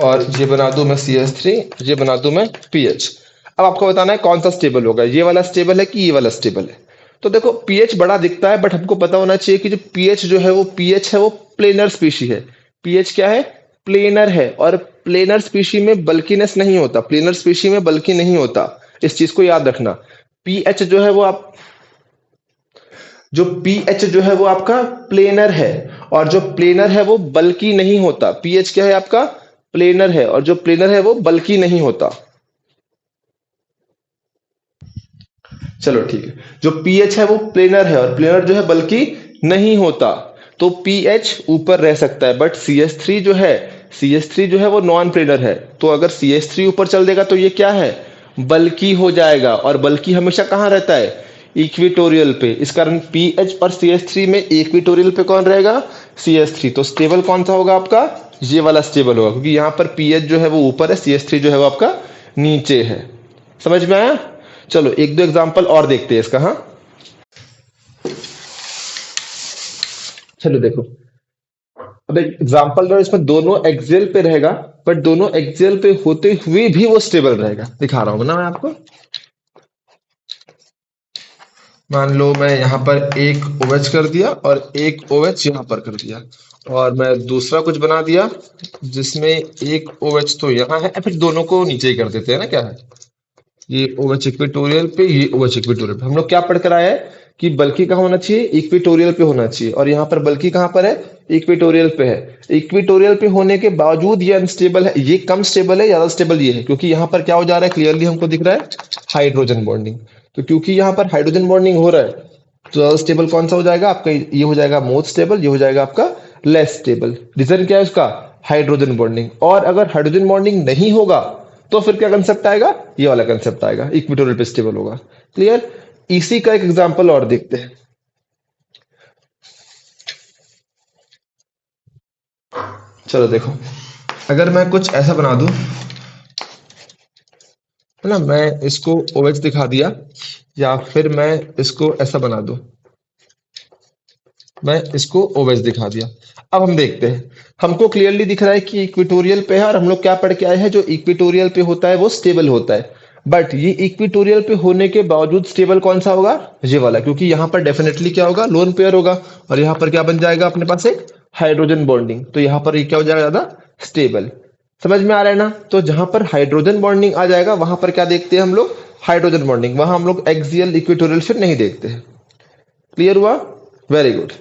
और ये बना दूं मैं CH3, ये बना दूं मैं पीएच। अब आपको बताना है कौन सा स्टेबल होगा, ये वाला स्टेबल है कि ये वाला स्टेबल है। तो देखो पीएच बड़ा दिखता है, बट हमको पता होना चाहिए कि जो पीएच जो है वो पीएच है, वो प्लेनर स्पीशी है। पीएच क्या है, प्लेनर है, और प्लेनर स्पीशी में बल्कीनेस नहीं होता, प्लेनर स्पीशी में बल्कि नहीं होता, इस चीज को याद रखना। पीएच जो है वो आप, जो पीएच जो है वो आपका प्लेनर है, और जो प्लेनर है वो बल्कि नहीं होता। पीएच क्या है आपका प्लेनर है, और जो प्लेनर है वो बल्कि नहीं होता। चलो ठीक है, जो पीएच है वो प्लेनर है, और प्लेनर जो है बल्कि नहीं होता, तो पीएच ऊपर रह सकता है। बट CH3 जो है, CH3 जो है वो नॉन प्लेनर है, तो अगर CH3 ऊपर चल देगा तो ये क्या है, बल्कि हो जाएगा। और बल्कि हमेशा कहाँ रहता है, इक्विटोरियल पे। इस कारण पीएच और CH3 में इक्विटोरियल पे कौन रहेगा, CH3। तो स्टेबल कौन सा होगा आपका, ये वाला स्टेबल होगा, क्योंकि यहाँ पर पीएच जो है वो ऊपर है, CH3 जो है वो आपका नीचे है। समझ में आया। चलो एक दो एग्जांपल और देखते हैं इसका। हाँ, चलो देखो, अब एक एग्जांपल दो, इसमें दोनों एक्सियल पे रहेगा, बट दोनों एक्सियल पे होते हुए भी वो स्टेबल रहेगा। दिखा रहा हूं ना मैं आपको। मान लो मैं यहाँ पर एक OH कर दिया और एक OH यहाँ पर कर दिया, और मैं दूसरा कुछ बना दिया जिसमें एक OH तो यहाँ है, फिर दोनों को नीचे ही कर देते हैं ना, क्या है, ये OH इक्वेटोरियल पे, ये OH इक्वेटोरियल पे। हम लोग क्या पढ़ कर आए हैं कि बल्कि कहाँ होना चाहिए, इक्वेटोरियल पे होना चाहिए, और यहाँ पर बल्कि कहाँ पर है, इक्वेटोरियल पे है। इक्वेटोरियल पे होने के बावजूद ये अनस्टेबल है, ये कम स्टेबल है, ज्यादा स्टेबल ये है, क्योंकि यहाँ पर क्या हो जा रहा है, क्लियरली हमको दिख रहा है हाइड्रोजन बॉन्डिंग। तो क्योंकि यहाँ पर हाइड्रोजन बॉन्डिंग हो रहा है, तो ज्यादा स्टेबल कौन सा हो जाएगा आपका, ये हो जाएगा मोस्ट स्टेबल, ये हो जाएगा आपका लेस स्टेबल। रीजन क्या है उसका, हाइड्रोजन बॉन्डिंग। और अगर हाइड्रोजन बॉन्डिंग नहीं होगा तो फिर क्या कंसेप्ट आएगा, ये वाला कंसेप्ट आएगा, इक्विटोरियल पे स्टेबल होगा। क्लियर। इसी का एक एग्जांपल और देखते हैं। चलो देखो, अगर मैं कुछ ऐसा बना दूं, है ना, मैं इसको OH दिखा दिया, या फिर मैं इसको ऐसा बना दूं, मैं इसको OH दिखा दिया। अब हम देखते हैं, हमको क्लियरली दिख रहा है कि इक्विटोरियल पे है, और हम लोग क्या पढ़ के आए हैं, जो इक्विटोरियल पे होता है वो स्टेबल होता है। बट ये इक्विटोरियल पे होने के बावजूद स्टेबल कौन सा होगा, ये वाला, क्योंकि यहाँ पर डेफिनेटली क्या होगा, लोन पेयर होगा, और यहाँ पर क्या बन जाएगा अपने पास, एक हाइड्रोजन बॉन्डिंग। तो यहाँ पर ये क्या हो जाएगा, ज्यादा स्टेबल। समझ में आ रहा है ना। तो जहां पर हाइड्रोजन बॉन्डिंग आ जाएगा वहां पर क्या देखते हैं हम लोग, हाइड्रोजन बॉन्डिंग, वहां हम लोग एक्सियल इक्वेटोरियल फिर नहीं देखते हैं। क्लियर हुआ। Very good.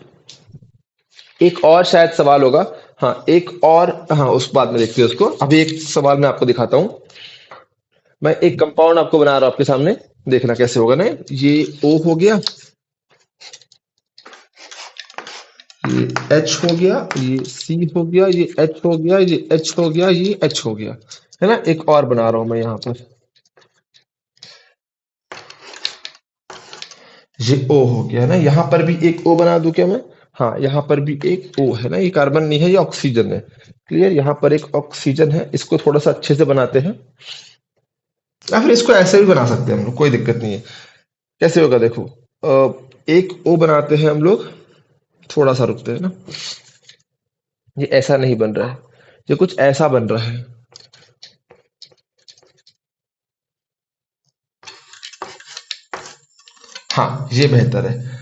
एक और शायद सवाल होगा। हाँ एक और, हाँ उस बाद में देखते हैं उसको। अभी एक सवाल मैं आपको दिखाता हूँ। मैं एक कंपाउंड आपको बना रहा हूं आपके सामने, देखना कैसे होगा ना। ये O हो गया, ये H हो गया, ये C हो गया, ये H हो गया, ये H हो गया, ये H हो गया, है ना। एक और बना रहा हूं मैं यहाँ पर, ये O हो गया है ना। यहाँ पर भी एक O बना दूं क्या मैं? हाँ, यहाँ पर भी एक O है ना। ये कार्बन नहीं है, ये ऑक्सीजन है। क्लियर। यहाँ पर एक ऑक्सीजन है, इसको थोड़ा सा अच्छे से बनाते हैं, या फिर इसको ऐसे भी बना सकते हैं हम लोग, कोई दिक्कत नहीं है। कैसे होगा देखो, एक O बनाते हैं हम लोग, थोड़ा सा रुकते हैं ना। ये ऐसा नहीं बन रहा है, ये कुछ ऐसा बन रहा है। हाँ, ये बेहतर है।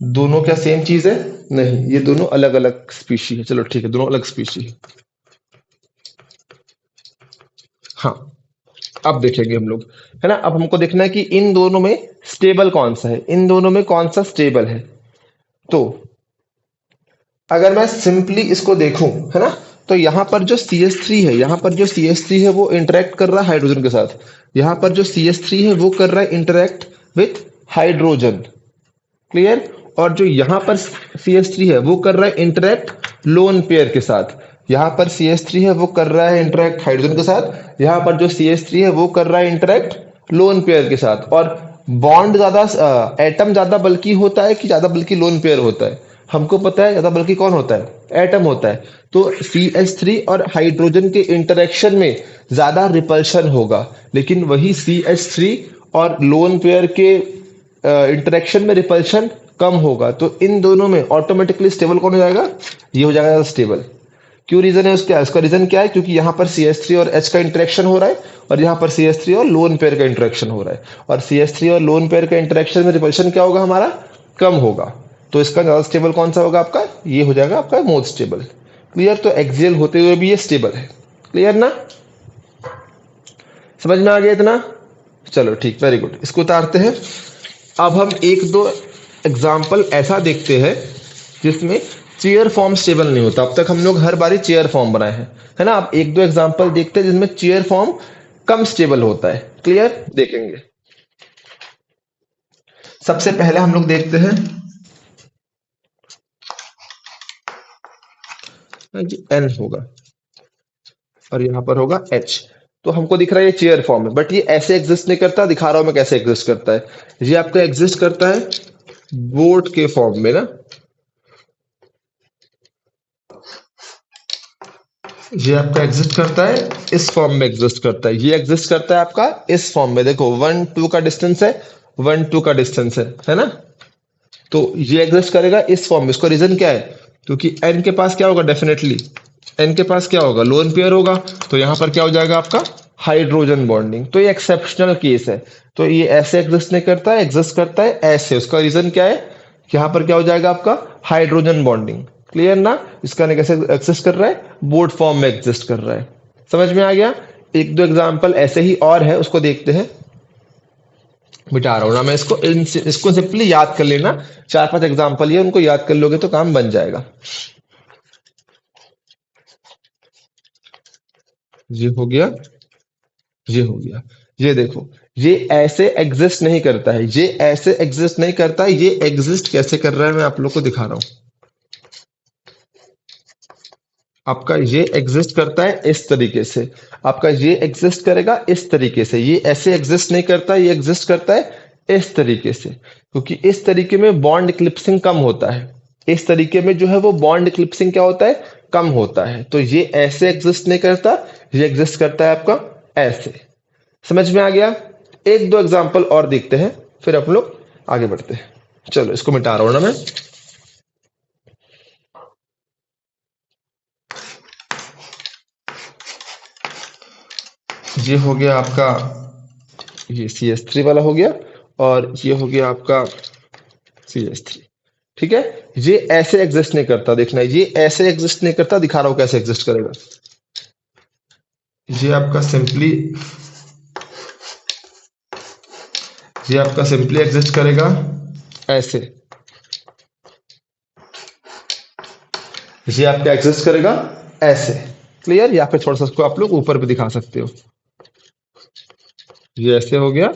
दोनों क्या सेम चीज है? नहीं, ये दोनों अलग अलग स्पीशी है। चलो ठीक है, दोनों अलग स्पीशी है। हाँ, अब देखेंगे हम लोग, है ना। अब हमको देखना है कि इन दोनों में स्टेबल कौन सा है, इन दोनों में कौन सा स्टेबल है। तो अगर मैं सिंपली इसको देखूं, है ना, तो यहाँ पर जो CH3 है, यहाँ पर जो CH3 है वो इंटरेक्ट कर रहा है हाइड्रोजन के साथ। यहाँ पर जो CH3 है वो कर रहा है इंटरेक्ट विथ हाइड्रोजन। क्लियर। और जो यहाँ पर CH3 है वो कर रहा है इंटरेक्ट लोन पेयर के साथ। यहाँ पर CH3 है वो कर रहा है इंटरेक्ट हाइड्रोजन के साथ। यहाँ पर जो CH3 है वो कर रहा है इंटरेक्ट लोन पेयर के साथ। और बॉन्ड ज्यादा, एटम ज्यादा बल्कि होता है कि ज्यादा बल्कि लोन पेयर होता है? हमको पता है ज्यादा बल्कि कौन होता है, एटम होता है। तो CH3 और हाइड्रोजन के इंटरेक्शन में ज्यादा रिपल्शन होगा, लेकिन वही CH3 और लोन पेयर के इंटरेक्शन में रिपल्शन कम होगा। तो इन दोनों में ऑटोमेटिकली स्टेबल कौन हो जाएगा? ये हो जाएगा स्टेबल। क्यों? रीजन है उसका, इसका रीजन क्या है? क्योंकि यहाँ पर CH3 और H का इंटरेक्शन हो रहा है, और यहाँ पर CH3 और लोन पेयर का इंटरेक्शन हो रहा है। और CH3 और लोन पेयर का इंटरेक्शन में रिपल्शन क्या होगा हमारा? कम होगा। तो इसका ज्यादा स्टेबल कौन सा होगा आपका? ये हो जाएगा आपका मोस्ट स्टेबल। क्लियर। तो एक्सियल होते हुए भी ये स्टेबल है। क्लियर ना? समझ में आ गया इतना? चलो ठीक, वेरी गुड। इसको उतारते हैं। अब हम एक दो एग्जाम्पल ऐसा देखते हैं जिसमें चेयर फॉर्म स्टेबल नहीं होता। अब तक हम लोग हर बारी चेयर फॉर्म बनाए हैं, है ना। अब एक दो एग्जाम्पल देखते हैं जिसमें चेयर फॉर्म कम स्टेबल होता है। क्लियर। देखेंगे। सबसे पहले हम लोग देखते हैं, N होगा और यहां पर होगा H। तो हमको दिख रहा है ये चेयर फॉर्म है, बट ये ऐसे एग्जिस्ट नहीं करता। दिखा रहा हूं मैं कैसे एग्जिस्ट करता है। ये आपका एग्जिस्ट करता है बोट के फॉर्म में ना। ये आपका एग्जिस्ट करता है इस फॉर्म में, एग्जिस्ट करता है। ये एग्जिस्ट करता है आपका इस फॉर्म में। देखो 1 2 का डिस्टेंस है, 1 2 का डिस्टेंस है ना। तो ये एग्जिस्ट करेगा इस फॉर्म में। इसका रीजन क्या है? क्योंकि एन के पास क्या होगा? डेफिनेटली एन के पास क्या होगा? लोन पेयर होगा। तो यहां पर क्या हो जाएगा आपका? Hydrogen bonding. तो ये एक्सेप्शनल केस है। तो ये ऐसे एग्जिस्ट नहीं करता है, एग्जिस्ट करता है ऐसे। उसका रीजन क्या है? यहां पर क्या हो जाएगा आपका? Hydrogen bonding. क्लियर ना? इसका कैसे एग्जिस्ट कर रहा है? बोट फॉर्म में एग्जिस्ट कर रहा है। समझ में आ गया? एक दो एग्जाम्पल ऐसे ही और है, उसको देखते हैं। मिटा रहा हूं ना मैं इसको, इसको सिंपली याद कर लेना। 4 5 एग्जाम्पल ये, उनको याद कर लोगे तो काम बन जाएगा। ये हो गया, ये हो गया। ये देखो, ये ऐसे एग्जिस्ट नहीं करता है, ये ऐसे एग्जिस्ट नहीं करता है। ये एग्जिस्ट कैसे कर रहा है मैं आप लोग को दिखा रहा हूं। आपका ये एग्जिस्ट करता है इस तरीके से, आपका ये एग्जिस्ट करेगा इस तरीके से। ये ऐसे एग्जिस्ट नहीं करता, ये एग्जिस्ट करता है इस तरीके से, क्योंकि इस तरीके में बॉन्ड क्लिप्सिंग कम होता है। इस तरीके में जो है वो बॉन्ड क्लिप्सिंग क्या होता है? कम होता है। तो ये ऐसे एग्जिस्ट नहीं करता, ये एग्जिस्ट करता है आपका ऐसे। समझ में आ गया? एक दो एग्जाम्पल और देखते हैं, फिर हम लोग आगे बढ़ते हैं। चलो इसको मिटा रहा हूं ना मैं। ये हो गया आपका, ये CH3 वाला हो गया, और ये हो गया आपका CH3। ठीक है। ये ऐसे एग्जिस्ट नहीं करता, देखना ये ऐसे एग्जिस्ट नहीं करता। दिखा रहा हूं कैसे एग्जिस्ट करेगा। ये आपका सिंपली, ये आपका सिंपली एग्जिस्ट करेगा ऐसे। ये आपका एग्जिस्ट करेगा ऐसे। क्लियर? या फिर थोड़ा सा उसको आप लोग ऊपर भी दिखा सकते हो। ये ऐसे हो गया,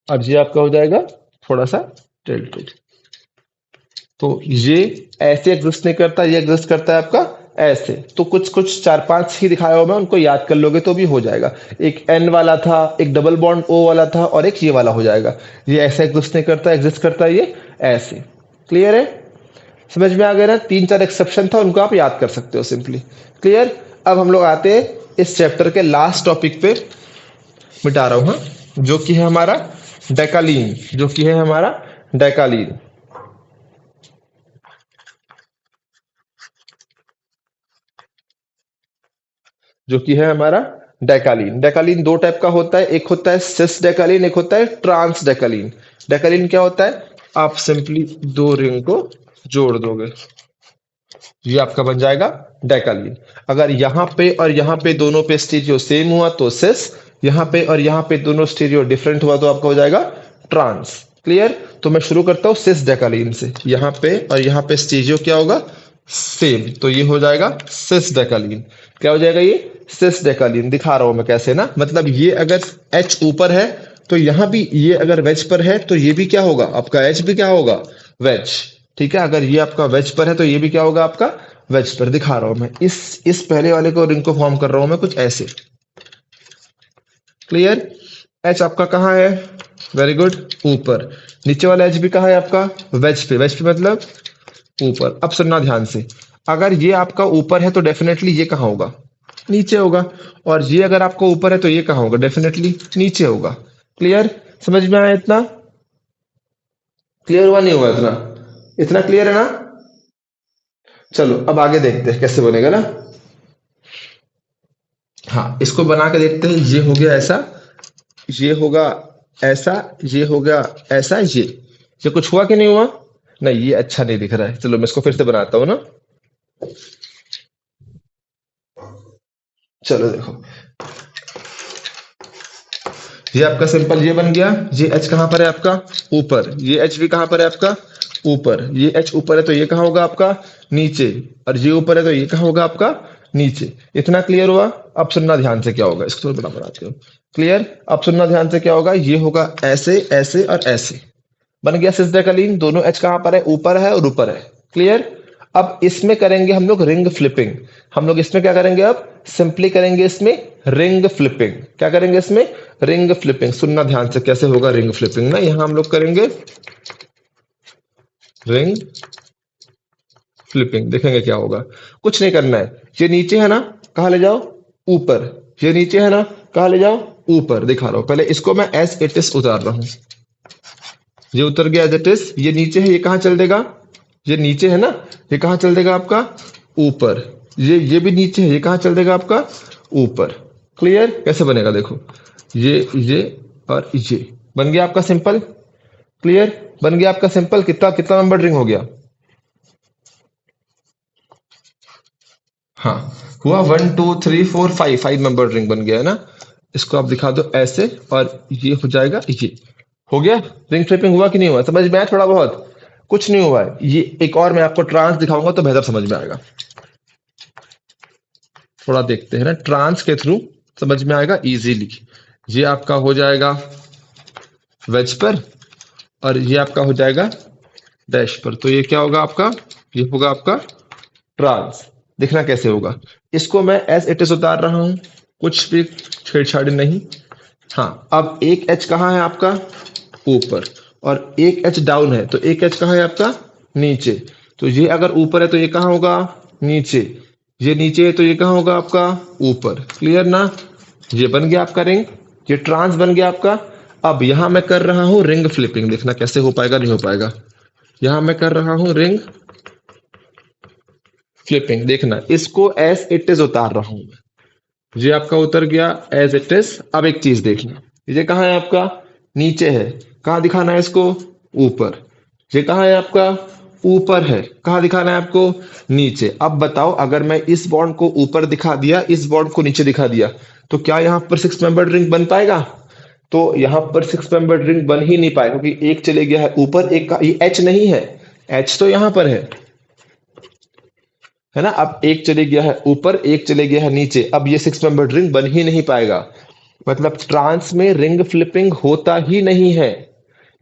और ये आपका हो जाएगा थोड़ा सा टिल्टेड। तो ये ऐसे एग्जिस्ट नहीं करता, ये एग्जिस्ट करता है आपका ऐसे। तो कुछ कुछ 4-5 ही दिखाया हुआ मैं, उनको याद कर लोगे तो भी हो जाएगा। एक एन वाला था, एक डबल बॉन्ड ओ वाला था, और एक ये वाला हो जाएगा। ये ऐसे एग्जिस्ट नहीं करता, एग्जिस्ट करता है ये ऐसे। क्लियर है? समझ में आ गया ना? 3-4 एक्सेप्शन था, उनको आप याद कर सकते हो सिंपली। क्लियर? अब हम लोग आते हैं इस चैप्टर के लास्ट टॉपिक पे, मिटा रहा हूं, हाँ, जो कि है हमारा डेकालीन, जो कि है हमारा डेकालीन। जो कि है हमारा डेकालीन। डेकालीन दो टाइप का होता है, एक होता है सिस डेकालीन, एक होता है ट्रांस डेकालीन। डेकालीन क्या होता है? आप सिंपली दो रिंग को जोड़ दोगे, ये आपका बन जाएगा डेकालीन। अगर यहाँ पे और यहाँ पे दोनों पे स्टीरियो सेम हुआ तो सिस, यहाँ पे और यहाँ पे दोनों स्टीरियो डिफरेंट हुआ तो आपका हो जाएगा ट्रांस। क्लियर? तो मैं शुरू करता हूँ सिस डेकालीन से। यहाँ पे और यहाँ पे स्टीरियो क्या होगा? सेम, तो ये हो जाएगा सिस डेकालीन। क्या हो जाएगा ये? सिस डेकालीन। दिखा रहा हूं मैं कैसे ना, मतलब ये अगर एच ऊपर है तो यहां भी ये अगर वेज पर है तो ये भी क्या होगा आपका? एच भी क्या होगा? वेज। ठीक है? अगर ये आपका वेज पर है तो ये भी क्या होगा आपका? वेज पर। दिखा रहा हूं मैं, इस पहले वाले को रिंग को फॉर्म कर रहा हूं मैं कुछ ऐसे। क्लियर? एच आपका कहाँ है? वेरी गुड, ऊपर। नीचे वाला एच भी कहाँ है आपका? वेज पे। वेज पे मतलब ऊपर। अब सुनना ध्यान से, अगर ये आपका ऊपर है तो डेफिनेटली ये कहाँ होगा? नीचे होगा। और ये अगर आपको ऊपर है तो ये कहाँ होगा? डेफिनेटली नीचे होगा। क्लियर? समझ में आया इतना? क्लियर हुआ नहीं हुआ इतना? इतना क्लियर है ना? चलो अब आगे देखते हैं कैसे बनेगा ना। हाँ, इसको बना के देखते हैं। ये हो गया ऐसा, ये होगा ऐसा, ये होगा ऐसा, ये कुछ हुआ कि नहीं हुआ? नहीं, ये अच्छा नहीं दिख रहा है। चलो मैं इसको फिर से बनाता हूँ ना। चलो देखो, ये आपका सिंपल ये बन गया। ये एच कहां पर है आपका? ऊपर। ये एच भी कहां पर है आपका? ऊपर। ये एच ऊपर है तो ये कहां होगा आपका? नीचे। और ये ऊपर है तो ये कहां होगा आपका? नीचे। इतना क्लियर हुआ? अब सुनना ध्यान से क्या होगा, इसको थोड़ा बड़ा बनाते हो। क्लियर? अब सुनना ध्यान से क्या होगा, ये होगा ऐसे, ऐसे और ऐसे। बन गया सिस्डेकालीन। दोनों एच कहां पर है? ऊपर है और ऊपर है। क्लियर? अब इसमें करेंगे हम लोग रिंग फ्लिपिंग। हम लोग इसमें क्या करेंगे? अब सिंपली करेंगे इसमें रिंग फ्लिपिंग। क्या करेंगे इसमें? Ring flipping. सुनना ध्यान से कैसे होगा रिंग फ्लिपिंग ना। यहां हम लोग करेंगे रिंग फ्लिपिंग, देखेंगे क्या होगा। कुछ नहीं करना है, ये नीचे है ना, कहा ले जाओ? ऊपर। ये नीचे है ना, कहा ले जाओ? ऊपर। दिखा रहा हूं, पहले इसको मैं एज इट इज उतार रहा हूं। ये उतर गया एज इट इज। ये नीचे है, ये कहां चल देगा? ये नीचे है ना, ये कहां चल देगा आपका? ऊपर। ये भी नीचे है, ये कहां चल देगा आपका? ऊपर। क्लियर? कैसे बनेगा देखो, ये और ये बन गया आपका सिंपल। क्लियर? बन गया आपका सिंपल। कितना कितना नंबर रिंग हो गया? हाँ, हुआ 1 2 3 4 5, 5 नंबर रिंग बन गया है ना। इसको आप दिखा दो ऐसे, और ये हो जाएगा ये। हो गया? रिंग फ्लिपिंग हुआ कि नहीं हुआ? समझ में आया थोड़ा बहुत? कुछ नहीं हुआ है। ये एक और मैं आपको ट्रांस दिखाऊंगा तो बेहतर समझ में आएगा। थोड़ा देखते हैं ना, ट्रांस के थ्रू समझ में आएगा इजीली। ये आपका हो जाएगा वेज पर, और ये आपका हो जाएगा डैश पर। तो ये क्या होगा आपका? ये होगा आपका ट्रांस। देखना कैसे होगा। इसको मैं एज इट इज उतार रहा हूं, कुछ भी छेड़छाड़ी नहीं। हाँ, अब एक एच कहाँ है आपका? ऊपर। और एक एच डाउन है, तो एक एच कहाँ है आपका? नीचे। तो ये अगर ऊपर है तो ये कहाँ होगा? नीचे। ये नीचे है तो ये कहाँ होगा आपका? ऊपर। क्लियर ना? ये बन गया आपका रिंग, ये ट्रांस बन गया आपका। अब यहां मैं कर रहा हूं रिंग फ्लिपिंग, देखना कैसे हो पाएगा नहीं हो पाएगा। यहां मैं कर रहा हूं रिंग फ्लिपिंग, देखना इसको एज इट इज उतार रहा हूं मैं। ये आपका उतर गया एज इट इज। अब एक चीज देखना, ये कहाँ है आपका? नीचे है। कहाँ दिखाना है इसको? ऊपर। ये कहाँ है आपका? ऊपर है। कहाँ दिखाना है आपको? नीचे। अब बताओ, अगर मैं इस बॉन्ड को ऊपर दिखा दिया, इस बॉन्ड को नीचे दिखा दिया, तो क्या यहाँ पर 6 मेंबर्ड रिंग बन पाएगा? तो यहाँ पर 6 मेंबर्ड रिंग बन ही नहीं पाएगा, क्योंकि एक चले गया है ऊपर, एक का ये एच नहीं है। एच तो यहाँ पर है ना। अब एक चले गया है ऊपर, एक चले गया है नीचे। अब ये 6 मेंबर्ड रिंग बन ही नहीं पाएगा। मतलब ट्रांस में रिंग फ्लिपिंग होता ही नहीं है।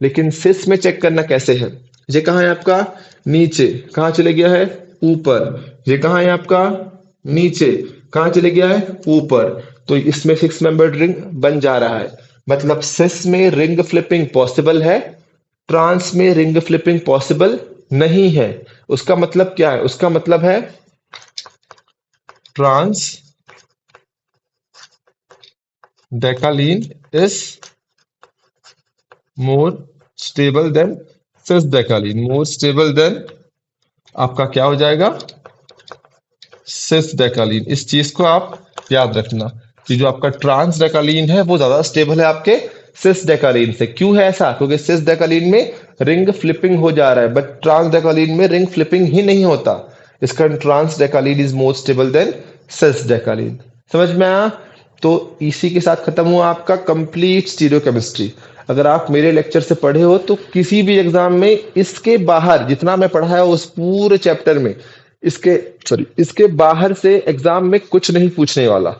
लेकिन सिस में चेक करना कैसे है। ये कहाँ है आपका? नीचे। कहाँ चले गया है? ऊपर। ये कहाँ है आपका? नीचे। कहाँ चले गया है? ऊपर। तो इसमें 6 मेंबर्ड रिंग बन जा रहा है। मतलब सिस में रिंग फ्लिपिंग पॉसिबल है, ट्रांस में रिंग फ्लिपिंग पॉसिबल नहीं है। उसका मतलब क्या है? उसका मतलब है trans decalin is more stable than cis decalin. More stable than आपका क्या हो जाएगा? सिस डेकालीन। इस चीज को आप याद रखना कि जो आपका ट्रांस डेकालीन है वो ज्यादा स्टेबल है आपके सिस डेकालीन से। क्यों है ऐसा? क्योंकि सिस डेकालीन में रिंग फ्लिपिंग हो जा रहा है, बट ट्रांस डेकालीन में रिंग फ्लिपिंग ही नहीं होता। इसका trans decalin is more stable than cis decalin. समझ में आया? तो इसी के साथ खत्म हुआ आपका कंप्लीट स्टीरियोकेमिस्ट्री। अगर आप मेरे लेक्चर से पढ़े हो तो किसी भी एग्जाम में इसके बाहर जितना मैं पढ़ाया उस पूरे चैप्टर में इसके इसके बाहर से एग्जाम में कुछ नहीं पूछने वाला,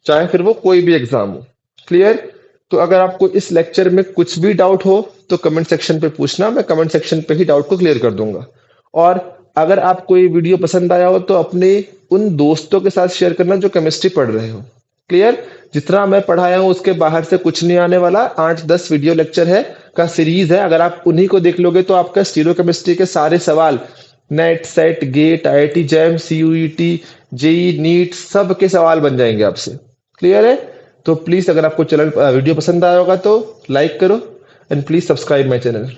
चाहे फिर वो कोई भी एग्जाम हो। क्लियर? तो अगर आपको इस लेक्चर में कुछ भी डाउट हो तो कमेंट सेक्शन पे पूछना, मैं कमेंट सेक्शन पे ही डाउट को क्लियर कर दूंगा। और अगर आपको ये वीडियो पसंद आया हो तो अपने उन दोस्तों के साथ शेयर करना जो केमिस्ट्री पढ़ रहे हो। क्लियर? जितना मैं पढ़ाया हूं उसके बाहर से कुछ नहीं आने वाला। 8-10 वीडियो लेक्चर है का सीरीज है। अगर आप उन्हीं को देख लोगे तो आपका स्टीरियो केमिस्ट्री के सारे सवाल NET SET GATE IIT JAM CUET JEE NEET सब के सवाल बन जाएंगे आपसे। क्लियर है? तो प्लीज अगर आपको चैनल वीडियो पसंद आया होगा तो लाइक करो and please subscribe my channel.